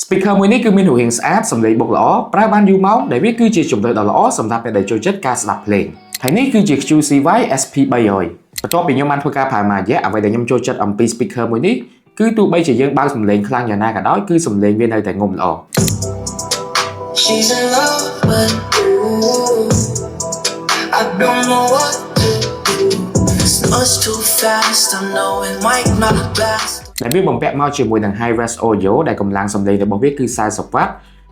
speaker មួយនេះគឺមានរូបរាងស្អាតសំឡេងបុកល្អប្រើបានយូរម៉ោងដែលវាគឺជាជំរើសដ៏ល្អសម្រាប់អ្នកដែលចូលចិត្តការស្ដាប់ភ្លេងហើយនេះគឺជា QCY SP300 បន្ទាប់ពីខ្ញុំបានធ្វើការប្រើមួយរយៈអ្វីដែលខ្ញុំចូលចិត្តអំពី speaker មួយនេះគឺទោះបីជាយើងបើកសំឡេងខ្លាំងយ៉ាងណាក៏ដោយគឺសំឡេងវានៅតែងំល្អ She's in love with you. I don't know what to do. It's much too fast. I know it might not last. ដែលវាបំពាក់មកជាមួយនឹង high res audio ដែលកម្លាំងសំឡេងរបស់វាគឺ40 W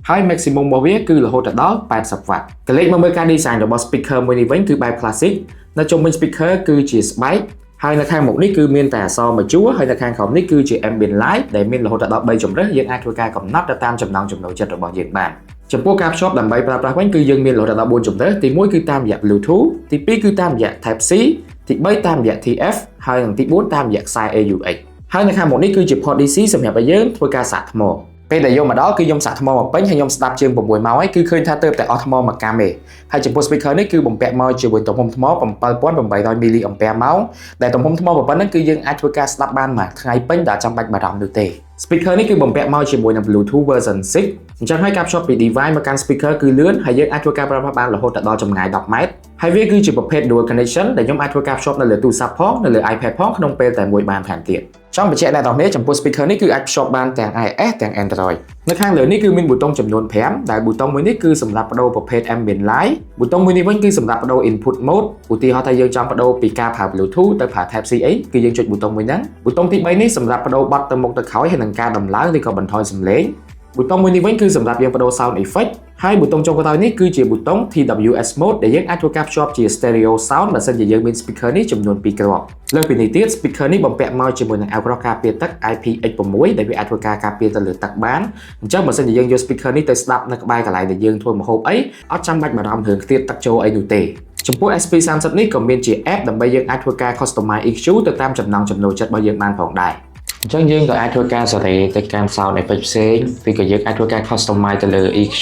ហើយ maximum របស់វាគឺរហូតដល់80 W កលេចមកមើលការ design របស់ speaker មួយនេះវិញគឺបែប classic នៅជុំវិញ speaker គឺជាស្បែកហើយនៅខាងមុខនេះគឺមានតែអក្សរមួយជួរហើយនៅខាងក្រោមនេះគឺជា ambient light ដែលមានរហូតដល់3ជម្រើសយើងអាចធ្វើការកំណត់ទៅតាមចំណង់ចំណូលចិត្តរបស់យើងបានចំពោះការភ្ជាប់ដើម្បីប្រើប្រាស់វិញគឺយើងមានរហូតដល់4ជម្រើសទី1គឺតាមរយៈ Bluetooth ទី2គឺតាមរយៈ Type C ទី3តាមរយៈ TF ហើយនិងទី4តាមរយៈខ្សែ AUX ហើយនៅខាងមុខនេះគឺជា port DC សម្រាប់ឲ្យយើងធ្វើការសាកថ្មពេលដែលយកមកដល់គឺខ្ញុំសាកថ្មមកពេញហើយខ្ញុំស្ដាប់ជាង6ម៉ោងហើយគឺឃើញថាទើបតែអស់ថ្មមួយកាំទេហើយចំពោះ speaker នេះគឺបំពាក់មកជាមួយទំហំថ្ម 7800 មីលីអង្ពែម៉ោងដែលទំហំថ្មប៉ុណ្ណឹងគឺយើងអាចធ្វើការស្ដាប់បានមួយថ្ងៃពេញដែលចាំបាច់បារម្ភនោះទេ speaker នេះគឺបំពាក់មកជាមួយនឹង Bluetooth version 6 អញ្ចឹងហើយការភ្ជាប់ពី device មកកាន់ speaker គឺលឿនហើយយើងអាចធ្វើការប្រើប្រាស់បានរហូតដល់ចម្ងាយ10ម៉ែត្រហើយវាគឺជាប្រភេទ dual connection ដែលខ្ញុំអាចធ្វើការភ្ជាប់នៅលើទូរស័ព្ទផងនៅលើ iPad ផងក្នុងពេលតែមួយបានថែមទៀតចង់បញ្ជាក់ដល់អ្នកនរគ្នាចំពោះ speaker នេះគឺអាចភ្ជាប់បានទាំង iOS ទាំង Android នៅខាងលើនេះគឺមានប៊ូតុងចំនួន5ដែលប៊ូតុងមួយនេះគឺសម្រាប់បដូរប្រភេទ ambient light ប៊ូតុងមួយនេះវិញគឺសម្រាប់បដូរ input mode ឧទាហរណ៍ថាយើងចង់បដូរពីការប្រើ Bluetooth ទៅប្រើ Type C អីគឺយើងចុចប៊ូតុងមួយហ្នឹងប៊ូតុងទី3នេះសម្រាប់បដូរបត់ទៅមុខទៅក្រោយហើយនឹងការដំឡើងឬក៏បន្ថយសំឡេងប៊ូតុងមួយនេះវិញគឺសម្រាប់យើងបដូរ sound effect ហើយប៊ូតុងចុងក្រោយនេះគឺជាប៊ូតុង TWS mode ដែលយើងអាចធ្វើការភ្ជាប់ជា stereo sound បើសិនជាយើងមាន speaker នេះចំនួន2គ្រាប់លើសពីនេះទៀត speaker នេះបំពាក់មកជាមួយនឹងអាវក្រោះការពារទឹក IPX6 ដែលវាអាចធ្វើការការពារទៅលើទឹកបានអញ្ចឹងបើសិនជាយើងយក speaker នេះទៅស្ដាប់នៅក្បែរកន្លែងដែលយើងធ្វើម្ហូបអីអត់ចាំបាច់បារម្ភរឿងខ្ទាតទឹកចូលអីនោះទេចំពោះ SP30 នេះក៏មានជា app ដើម្បីយើងអាចធ្វើការ customize EQ ទៅតាមចំណង់ចំណូលចិត្តរបស់យើងបានផងដែរអញ្ចឹងយើងក៏អាចធ្វើការសេរីទៅកាន់ sound effect ផ្សេងឬក៏យើងអាចធ្វើការ customize ទៅលើ EQ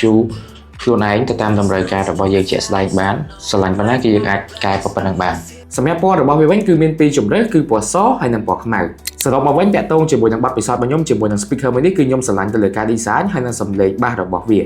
ខ្លួនឯងទៅតាមតម្រូវការរបស់យើងជាក់ស្ដែងបានស្រឡាញ់ប៉ុណ្ណាគឺយើងអាចកែប៉ុណ្ណឹងបានសម្រាប់ពណ៌របស់វាវិញគឺមាន2ជម្រើសគឺពណ៌សហើយនិងពណ៌ខ្មៅសរុបមកវិញតាក់ទងជាមួយនឹងបទពិសោធន៍របស់ខ្ញុំជាមួយនឹង speaker មួយនេះគឺខ្ញុំស្រឡាញ់ទៅលើការ design ហើយនិងសំឡេងបាសរបស់វា